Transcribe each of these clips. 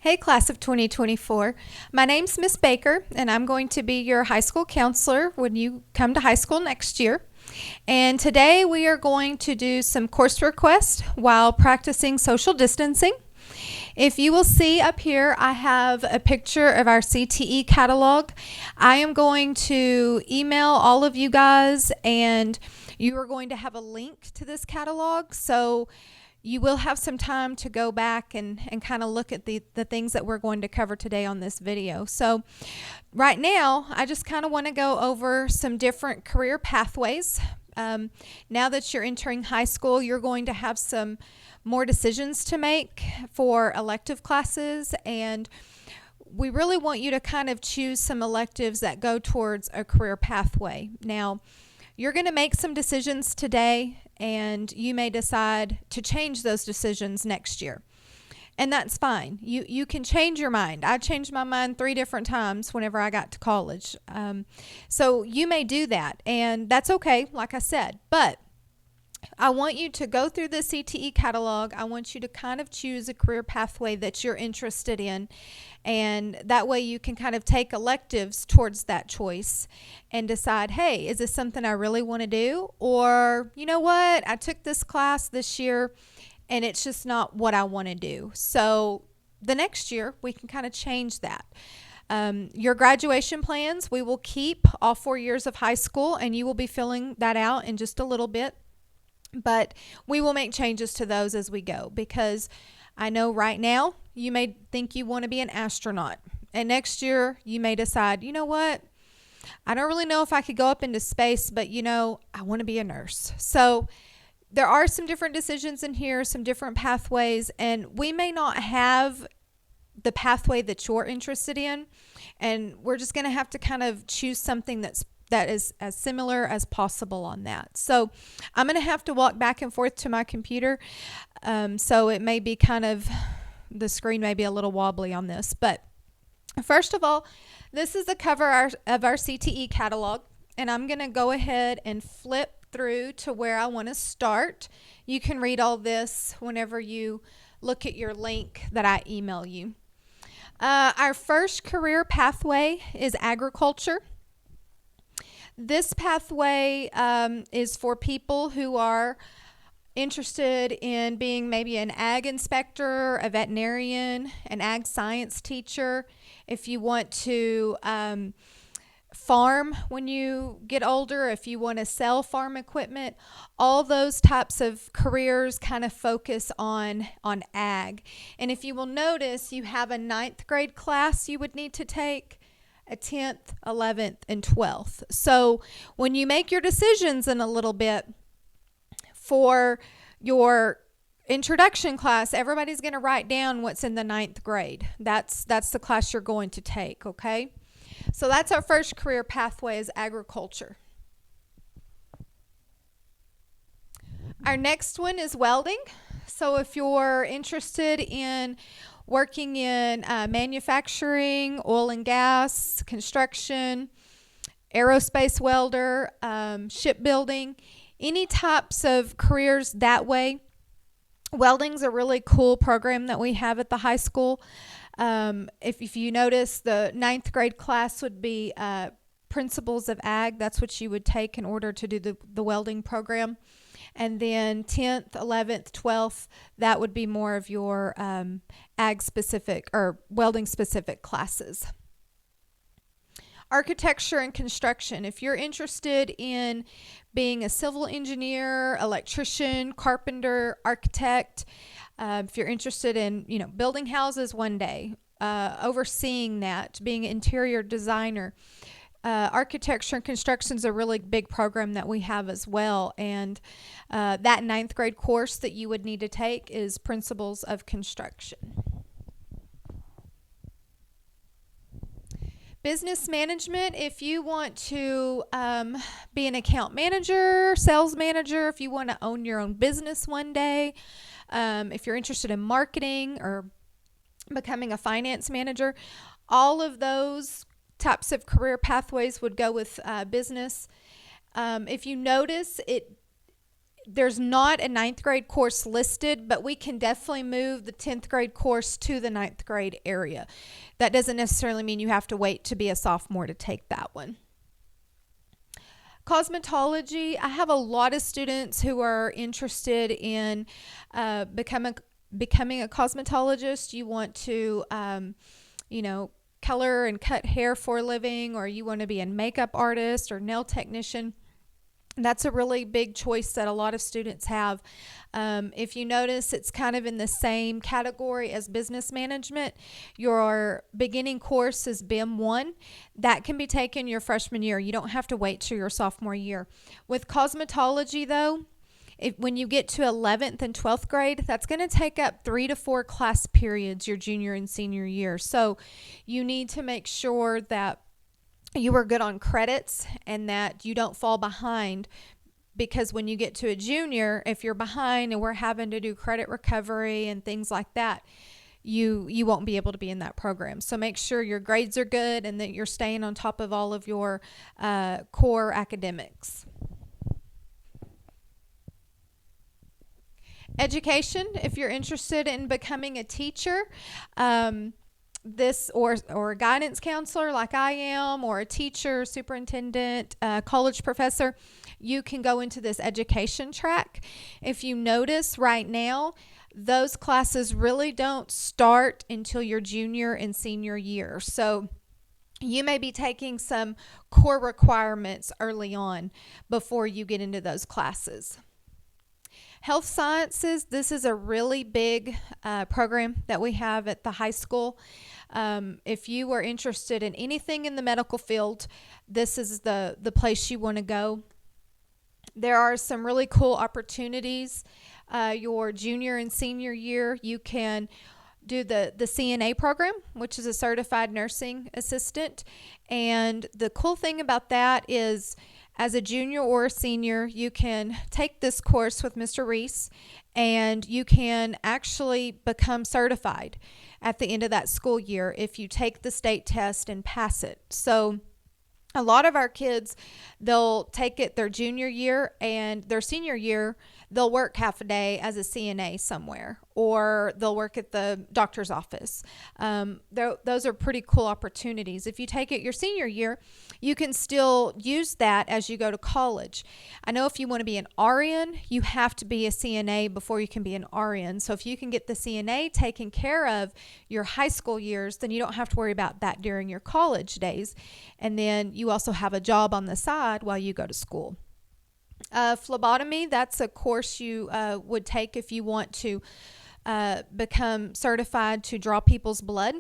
Hey, class of 2024. My name's Miss Baker, and I'm going to be your high school counselor when you come to high school next year. And today we are going to do some course requests while practicing social distancing. If you will see up here, I have a picture of our CTE catalog. I am going to email all of you guys, and you are going to have a link to this catalog. So you will have some time to go back and kind of look at the things that we're going to cover today on this video. So right now, I just kind of want to go over some different career pathways. Now that you're entering high school, you're going to have some more decisions to make for elective classes, and we really want you to kind of choose some electives that go towards a career pathway. Now, you're going to make some decisions today, and you may decide to change those decisions next year. And that's fine. You can change your mind. I changed my mind 3 different times whenever I got to college. So you may do that, and that's okay, like I said. But I want you to go through the CTE catalog. I want you to kind of choose a career pathway that you're interested in, and that way you can kind of take electives towards that choice and decide, hey, is this something I really want to do? Or, you know what, I took this class this year and it's just not what I want to do. So the next year we can kind of change that. Your graduation plans, we will keep all 4 years of high school, and you will be filling that out in just a little bit. But we will make changes to those as we go, because I know right now you may think you want to be an astronaut, and next year you may decide, you know what, I don't really know if I could go up into space, but I want to be a nurse. So there are some different decisions in here, some different pathways, and we may not have the pathway that you're interested in, and we're just going to have to kind of choose something that is as similar as possible on that. So I'm going to have to walk back and forth to my computer. So it may be the screen may be a little wobbly on this. But first of all, this is the cover of our CTE catalog. And I'm going to go ahead and flip through to where I want to start. You can read all this whenever you look at your link that I email you. Our first career pathway is agriculture. This pathway is for people who are interested in being maybe an ag inspector, a veterinarian, an ag science teacher. If you want to farm when you get older, if you want to sell farm equipment, all those types of careers kind of focus on ag. And if you will notice, you have a 9th grade class you would need to take, a 10th, 11th, and 12th. So when you make your decisions in a little bit for your introduction class, everybody's going to write down what's in the 9th grade. That's the class you're going to take, okay? So that's our first career pathway, is agriculture. Our next one is welding. So if you're interested in working in manufacturing, oil and gas, construction, aerospace welder, shipbuilding, any types of careers that way, welding's a really cool program that we have at the high school. If you notice, the 9th grade class would be Principles of Ag. That's what you would take in order to do the welding program. And then 10th, 11th, 12th, that would be more of your ag specific or welding specific classes. Architecture and construction. If you're interested in being a civil engineer, electrician, carpenter, architect, if you're interested in building houses one day, overseeing that, being an interior designer, architecture and construction is a really big program that we have as well. And that 9th grade course that you would need to take is Principles of Construction. Business management, if you want to be an account manager, sales manager, if you want to own your own business one day, if you're interested in marketing or becoming a finance manager, all of those types of career pathways would go with business. If you notice, there's not a ninth grade course listed, but we can definitely move the 10th grade course to the ninth grade area. That doesn't necessarily mean you have to wait to be a sophomore to take that one. Cosmetology, I have a lot of students who are interested in becoming a cosmetologist. You want to, color and cut hair for a living, or you want to be a makeup artist or nail technician. That's a really big choice that a lot of students have. If you notice, it's kind of in the same category as business management. Your beginning course is BIM 1. That can be taken your freshman year. You don't have to wait till your sophomore year. With cosmetology, though, when you get to 11th and 12th grade, that's going to take up 3 to 4 class periods your junior and senior year. So you need to make sure that you are good on credits and that you don't fall behind, because when you get to a junior, if you're behind and we're having to do credit recovery and things like that, you won't be able to be in that program. So make sure your grades are good and that you're staying on top of all of your core academics. Education, if you're interested in becoming a teacher, this or a guidance counselor like I am, or a teacher, superintendent, college professor, you can go into this education track. If you notice right now, those classes really don't start until your junior and senior year. So you may be taking some core requirements early on before you get into those classes. Health sciences, this is a really big program that we have at the high school. If you are interested in anything in the medical field, this is the place you want to go. There are some really cool opportunities. Your junior and senior year, you can do the CNA program, which is a certified nursing assistant. And the cool thing about that is, as a junior or a senior, you can take this course with Mr. Reese and you can actually become certified at the end of that school year if you take the state test and pass it. So a lot of our kids, they'll take it their junior year, and their senior year, they'll work half a day as a CNA somewhere, or they'll work at the doctor's office. Those are pretty cool opportunities. If you take it your senior year, you can still use that as you go to college. I know if you want to be an RN, you have to be a CNA before you can be an RN. So if you can get the CNA taken care of your high school years, then you don't have to worry about that during your college days. And then you also have a job on the side while you go to school. Phlebotomy, that's a course you would take if you want to become certified to draw people's blood.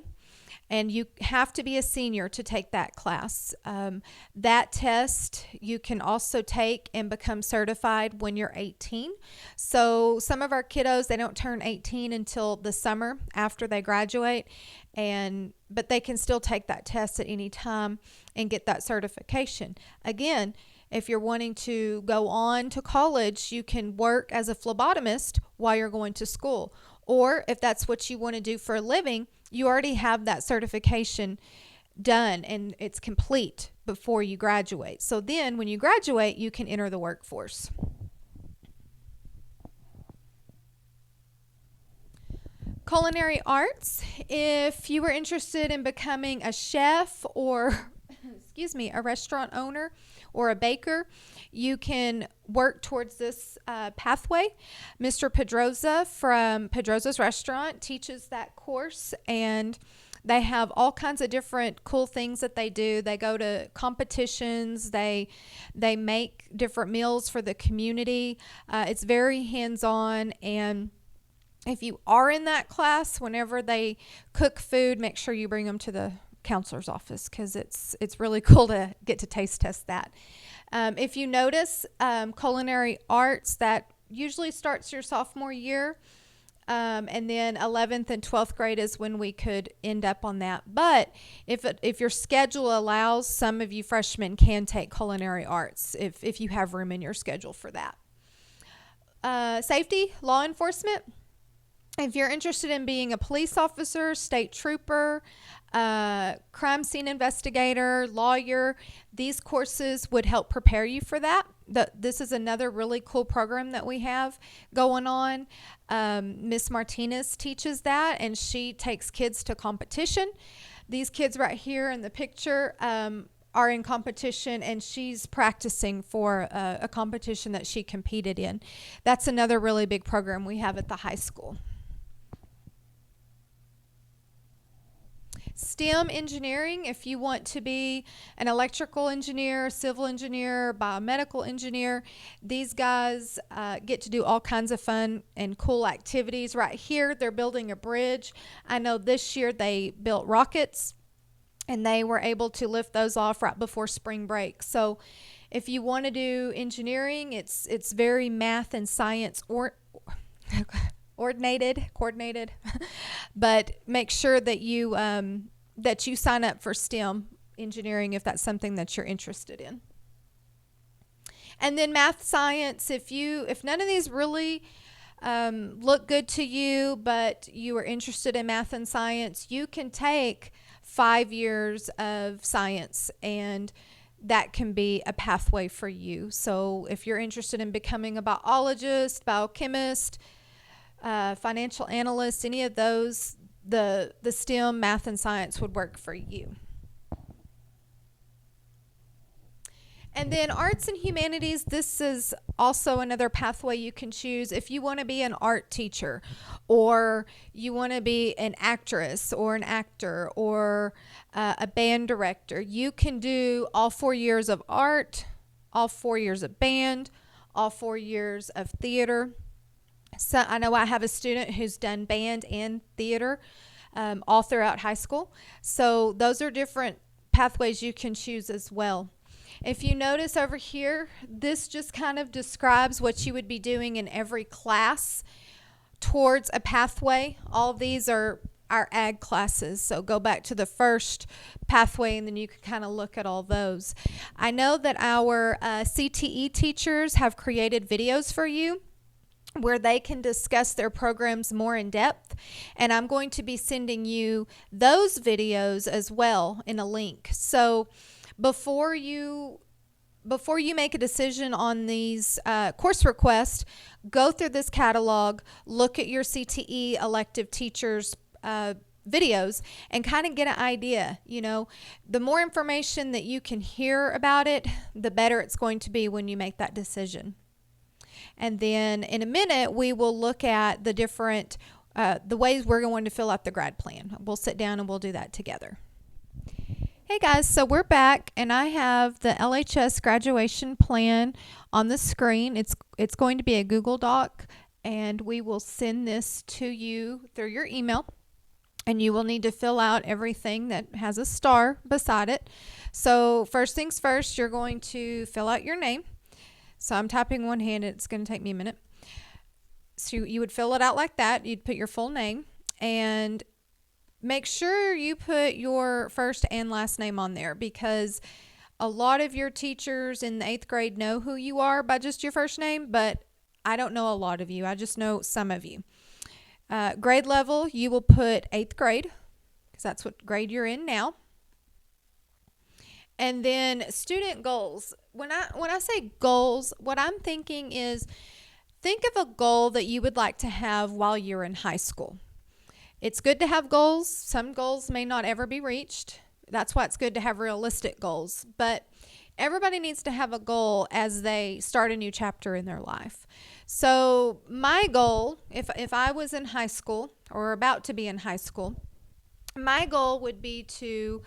And you have to be a senior to take that class. That test you can also take and become certified when you're 18. So some of our kiddos, they don't turn 18 until the summer after they graduate, but they can still take that test at any time and get that certification. Again, if you're wanting to go on to college, you can work as a phlebotomist while you're going to school. Or if that's what you want to do for a living, you already have that certification done and it's complete before you graduate. So then when you graduate, you can enter the workforce. Culinary Arts, if you were interested in becoming a chef or a restaurant owner or a baker, you can work towards this pathway. Mr. Pedroza from Pedroza's Restaurant teaches that course, and they have all kinds of different cool things that they do. They go to competitions. They make different meals for the community. It's very hands-on, and if you are in that class, whenever they cook food, make sure you bring them to the counselor's office, because it's really cool to get to taste test that. If you notice, Culinary Arts, that usually starts your sophomore year, and then 11th and 12th grade is when we could end up on that. But if your schedule allows, some of you freshmen can take Culinary Arts if you have room in your schedule for that. Safety, law enforcement. If you're interested in being a police officer, state trooper, crime scene investigator, lawyer, these courses would help prepare you for that. This is another really cool program that we have going on. Miss Martinez teaches that, and she takes kids to competition. These kids right here in the picture are in competition, and she's practicing for a competition that she competed in. That's another really big program we have at the high school. STEM engineering, if you want to be an electrical engineer, civil engineer, biomedical engineer, these guys get to do all kinds of fun and cool activities. Right here, they're building a bridge. I know this year they built rockets, and they were able to lift those off right before spring break. So if you want to do engineering, it's very math and science coordinated, but make sure that you sign up for STEM engineering if that's something that you're interested in. And then math, science, if none of these really look good to you, but you are interested in math and science, you can take 5 years of science, and that can be a pathway for you. So if you're interested in becoming a biologist, biochemist, financial analyst, any of those, the STEM, math, and science would work for you. And then arts and humanities, this is also another pathway you can choose. If you want to be an art teacher, or you want to be an actress or an actor, or a band director, you can do all 4 years of art, all 4 years of band, all 4 years of theater. So I know I have a student who's done band and theater all throughout high school. So those are different pathways you can choose as well. If you notice over here, this just kind of describes what you would be doing in every class towards a pathway. All of these are our ag classes. So go back to the first pathway, and then you can kind of look at all those. I know that our CTE teachers have created videos for you where they can discuss their programs more in depth, and I'm going to be sending you those videos as well in a link. So before you make a decision on these course requests, go through this catalog, look at your CTE elective teachers videos, and kind of get an idea. The more information that you can hear about it, the better it's going to be when you make that decision. And then in a minute, we will look at the different the ways we're going to fill out the grad plan. We'll sit down and we'll do that together. Hey guys, so we're back, and I have the LHS graduation plan on the screen. It's going to be a Google Doc, and we will send this to you through your email, and you will need to fill out everything that has a star beside it. So first things first, you're going to fill out your name. So I'm typing one-handed. It's going to take me a minute. So you would fill it out like that. You'd put your full name, and make sure you put your first and last name on there, because a lot of your teachers in the 8th grade know who you are by just your first name, but I don't know a lot of you. I just know some of you. Grade level, you will put 8th grade, because that's what grade you're in now. And then student goals. When I say goals, what I'm thinking is, think of a goal that you would like to have while you're in high school. It's good to have goals. Some goals may not ever be reached. That's why it's good to have realistic goals. But everybody needs to have a goal as they start a new chapter in their life. So my goal, if I was in high school or about to be in high school, my goal would be to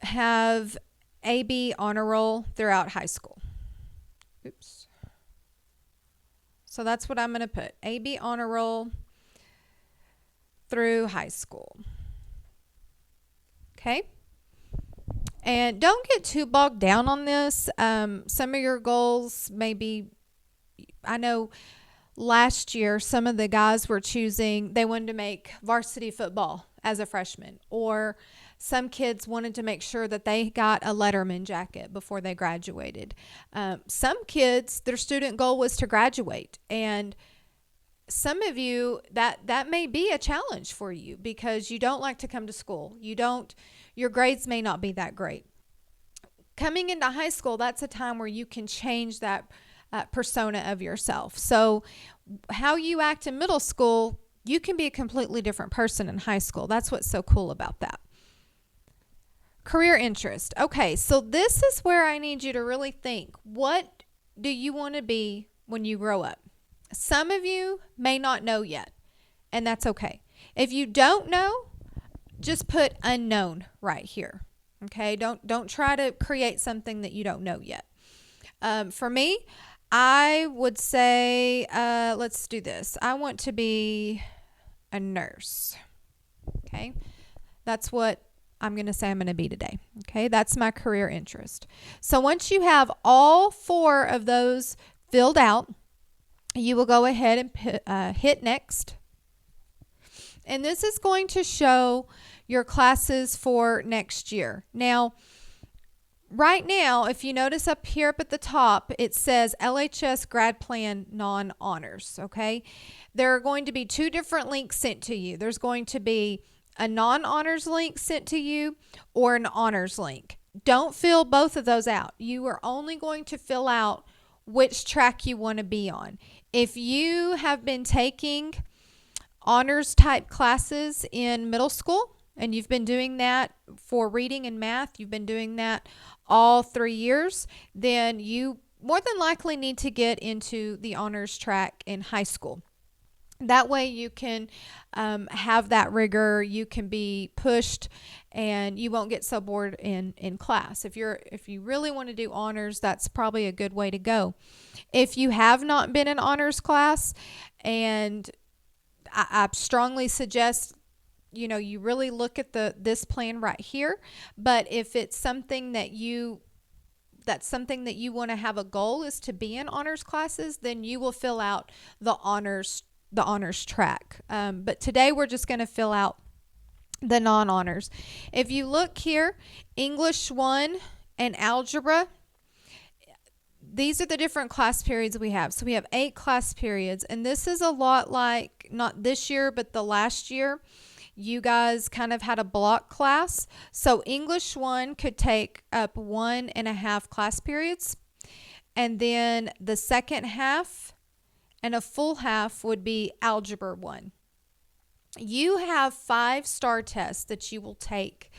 have AB honor roll throughout high school. Oops. So that's what I'm going to put. AB honor roll through high school. Okay. And don't get too bogged down on this. Some of your goals maybe, I know last year some of the guys were choosing, they wanted to make varsity football as a freshman, or some kids wanted to make sure that they got a Letterman jacket before they graduated. Some kids, their student goal was to graduate, and some of you that may be a challenge for you because you don't like to come to school. Your grades may not be that great. Coming into high school, that's a time where you can change that persona of yourself. So how you act in middle school, you can be a completely different person in high school. That's what's so cool about that. Career interest. Okay, so this is where I need you to really think. What do you want to be when you grow up? Some of you may not know yet, and that's okay. If you don't know, just put unknown right here. Okay, don't try to create something that you don't know yet. For me, I would say, let's do this. I want to be a nurse. Okay, that's what I'm going to say I'm going to be today. Okay, that's my career interest. So once you have all 4 of those filled out, you will go ahead and hit next. And this is going to show your classes for next year. Now, right now, if you notice up here up at the top, it says LHS Grad Plan Non-Honors, okay? There are going to be 2 different links sent to you. There's going to be a non-honors link sent to you or an honors link. Don't fill both of those out. You are only going to fill out which track you want to be on. If you have been taking honors type classes in middle school and you've been doing that for reading and math, you've been doing that all 3 years, then you more than likely need to get into the honors track in high school. That way you can have that rigor, you can be pushed, and you won't get so bored in class. If you really want to do honors, that's probably a good way to go. If you have not been in honors class, and I strongly suggest you really look at this plan right here. But if it's something that's something that you want to have a goal is to be in honors classes, then you will fill out the honors track. But today we're just going to fill out the non-honors. If you look here, English 1 and algebra, these are the different class periods we have. So we have 8 class periods, and this is a lot like not this year, but the last year. You guys kind of had a block class. So English 1 could take up 1.5 class periods. And then the second half and a full half would be Algebra 1. You have 5 STAR tests that you will take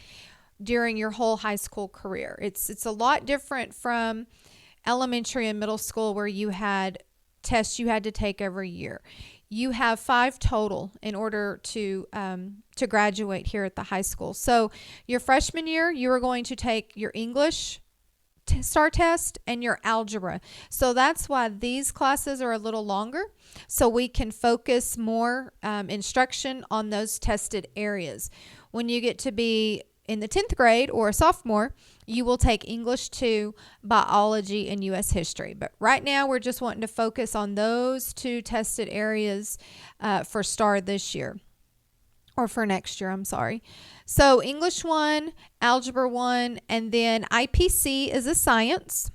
during your whole high school career. It's a lot different from elementary and middle school where you had tests you had to take every year. You have 5 total in order to graduate here at the high school. So your freshman year, you are going to take your English STAR test and your algebra. So that's why these classes are a little longer, so we can focus more instruction on those tested areas. When you get to be in the 10th grade or a sophomore, you will take English 2, biology, and U.S. history. But right now we're just wanting to focus on those 2 tested areas for STAR this year. Or for next year, I'm sorry. So English 1, Algebra 1, and then IPC is a science.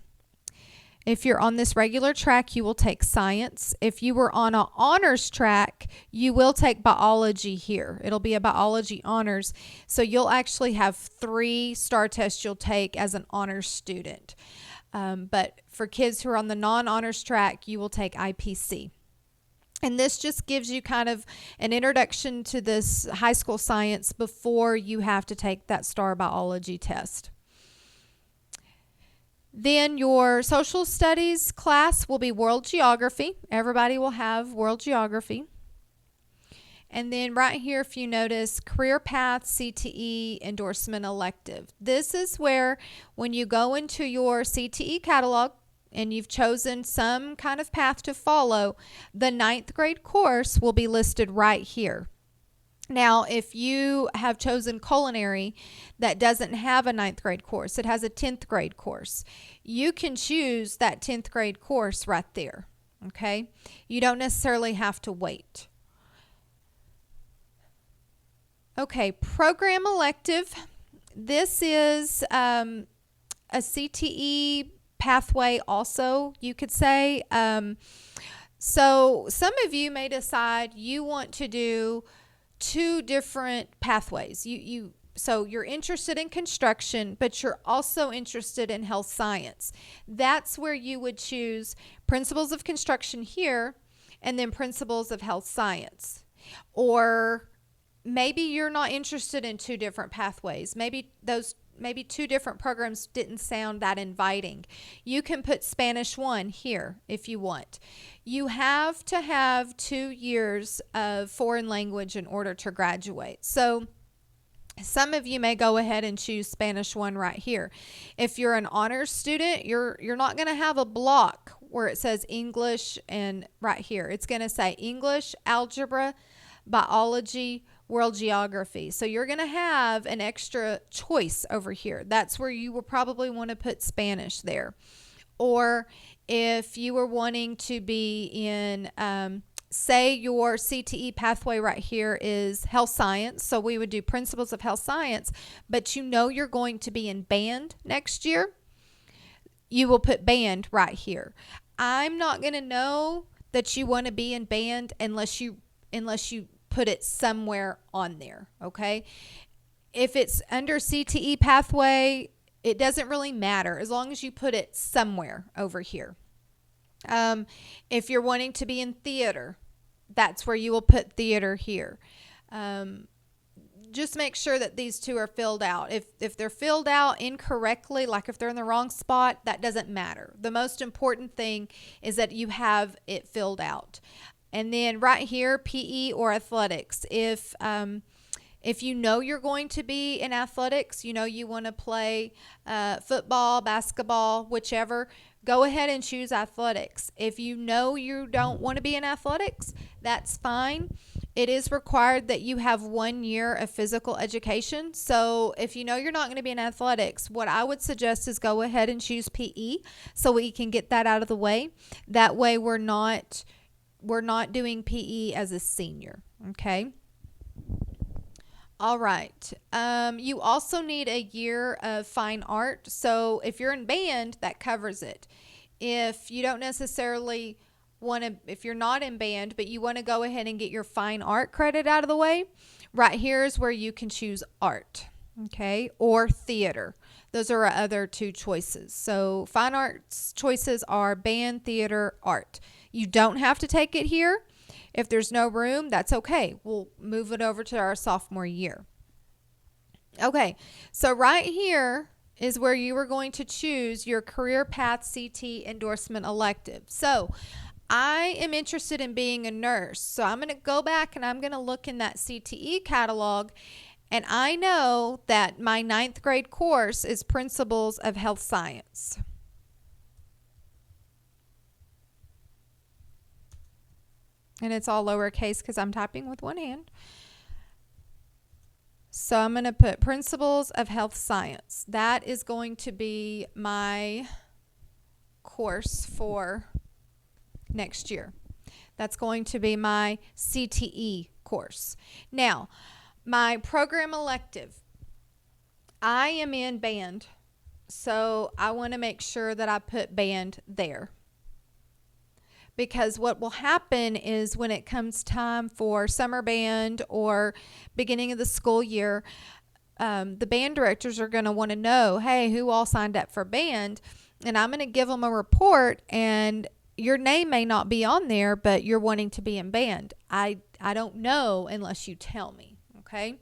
If you're on this regular track, you will take science. If you were on an honors track, you will take biology here. It'll be a biology honors. So you'll actually have 3 STAR tests you'll take as an honors student. But for kids who are on the non-honors track, you will take IPC. And this just gives you kind of an introduction to this high school science before you have to take that STAR biology test. Then your social studies class will be world geography. Everybody will have world geography. And then right here, if you notice, career path, CTE, endorsement elective. This is where when you go into your CTE catalog, and you've chosen some kind of path to follow, the 9th grade course will be listed right here. Now, if you have chosen culinary that doesn't have a 9th grade course, it has a 10th grade course, you can choose that 10th grade course right there, okay? You don't necessarily have to wait. Okay, program elective. This is a CTE pathway also, you could say. So some of you may decide you want to do two different pathways. So you're interested in construction, but you're also interested in health science. That's where you would choose principles of construction here and then principles of health science. Or maybe you're not interested in two different pathways. Maybe two different programs didn't sound that inviting. You can put Spanish 1 here if you want. You have to have 2 years of foreign language in order to graduate. So some of you may go ahead and choose Spanish 1 right here. If you're an honors student, you're not going to have a block where it says English and right here. It's going to say English, algebra, biology, world geography. So you're going to have an extra choice over here. That's where you will probably want to put Spanish there. Or if you were wanting to be in, say your CTE pathway right here is health science. So we would do principles of health science, but you know you're going to be in band next year. You will put band right here. I'm not going to know that you want to be in band unless you put it somewhere on there, okay? If it's under CTE pathway, it doesn't really matter as long as you put it somewhere over here. If you're wanting to be in theater, that's where you will put theater here. Just make sure that these two are filled out. If they're filled out incorrectly, like if they're in the wrong spot, that doesn't matter. The most important thing is that you have it filled out. And then right here, PE or athletics. If you know you're going to be in athletics, you know you want to play football, basketball, whichever, go ahead and choose athletics. If you know you don't want to be in athletics, that's fine. It is required that you have 1 year of physical education. So if you know you're not going to be in athletics, what I would suggest is go ahead and choose PE so we can get that out of the way. That way we're not doing PE as a senior, okay? All right. You also need a year of fine art. So if you're in band, that covers it. If you don't necessarily if you're not in band, but you want to go ahead and get your fine art credit out of the way, right here is where you can choose art, okay, or theater. Those are our other two choices. So fine arts choices are band, theater, art. You don't have to take it here. If there's no room, that's okay. We'll move it over to our sophomore year. Okay, so right here is where you are going to choose your career path CT endorsement elective. So I am interested in being a nurse. So I'm going to go back and I'm going to look in that CTE catalog. And I know that my 9th grade course is Principles of Health Science. And it's all lowercase because I'm typing with one hand. So I'm going to put Principles of Health Science. That is going to be my course for next year. That's going to be my CTE course. Now, my program elective, I am in band, so I want to make sure that I put band there. Because what will happen is when it comes time for summer band or beginning of the school year, the band directors are going to want to know, hey, who all signed up for band? And I'm going to give them a report, and your name may not be on there, but you're wanting to be in band. I don't know unless you tell me, okay?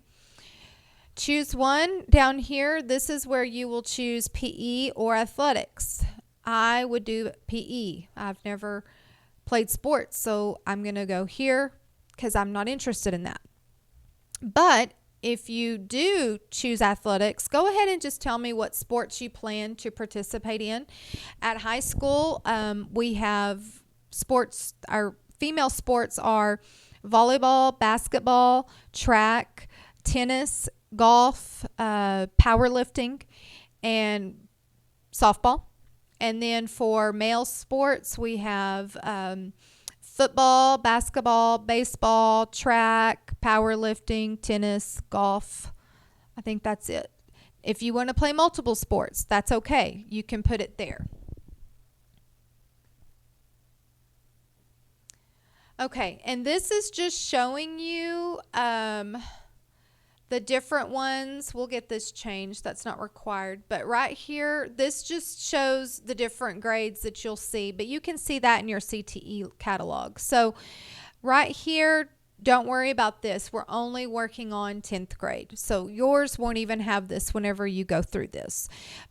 Choose one down here. This is where you will choose PE or athletics. I would do PE. I've never played sports, so I'm going to go here because I'm not interested in that. But if you do choose athletics, go ahead and just tell me what sports you plan to participate in. At high school, we have sports. Our female sports are volleyball, basketball, track, tennis, golf, powerlifting, and softball. And then for male sports, we have football, basketball, baseball, track, powerlifting, tennis, golf. I think that's it. If you want to play multiple sports, that's okay. You can put it there. Okay, and this is just showing you the different ones. We'll get this changed. That's not required. But right here, this just shows the different grades that you'll see. But you can see that in your CTE catalog. So right here, don't worry about this. We're only working on 10th grade. So yours won't even have this whenever you go through this.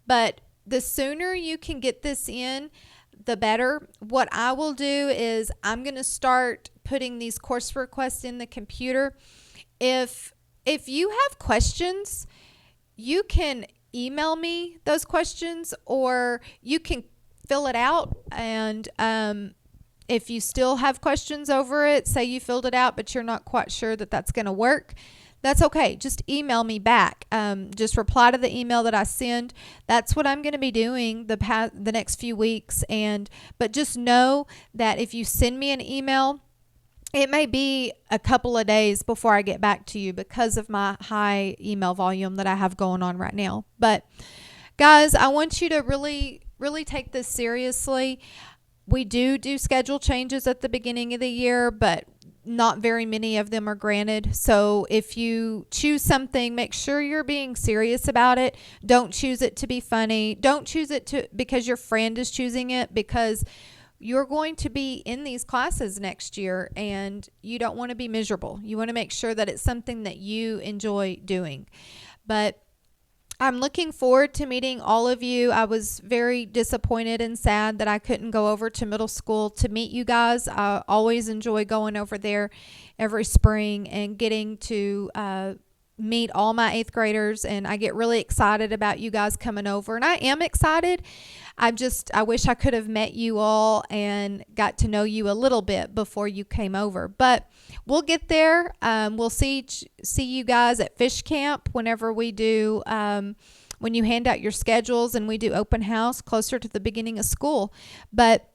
But the sooner you can get this in, the better. What I will do is I'm going to start putting these course requests in the computer. If you have questions, you can email me those questions, or you can fill it out. And if you still have questions over it, say you filled it out but you're not quite sure that that's going to work, that's okay. Just email me back. Just reply to the email that I send. That's what I'm going to be doing the next few weeks. But just know that if you send me an email, it may be a couple of days before I get back to you because of my high email volume that I have going on right now. But guys, I want you to really, really take this seriously. We do schedule changes at the beginning of the year, but not very many of them are granted. So if you choose something, make sure you're being serious about it. Don't choose it to be funny. Don't choose it because your friend is choosing it, because you're going to be in these classes next year and you don't want to be miserable. You want to make sure that it's something that you enjoy doing. But I'm looking forward to meeting all of you. I was very disappointed and sad that I couldn't go over to middle school to meet you guys. I always enjoy going over there every spring and getting to meet all my 8th graders, and I get really excited about you guys coming over, and I am excited. I wish I could have met you all and got to know you a little bit before you came over, but we'll get there. We'll see you guys at Fish Camp whenever we do, when you hand out your schedules and we do open house closer to the beginning of school. But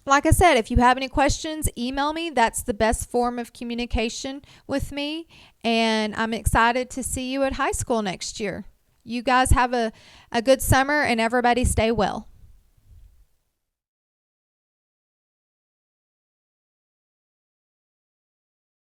like I said, if you have any questions, email me. That's the best form of communication with me. And I'm excited to see you at high school next year. You guys have a good summer, and everybody stay well.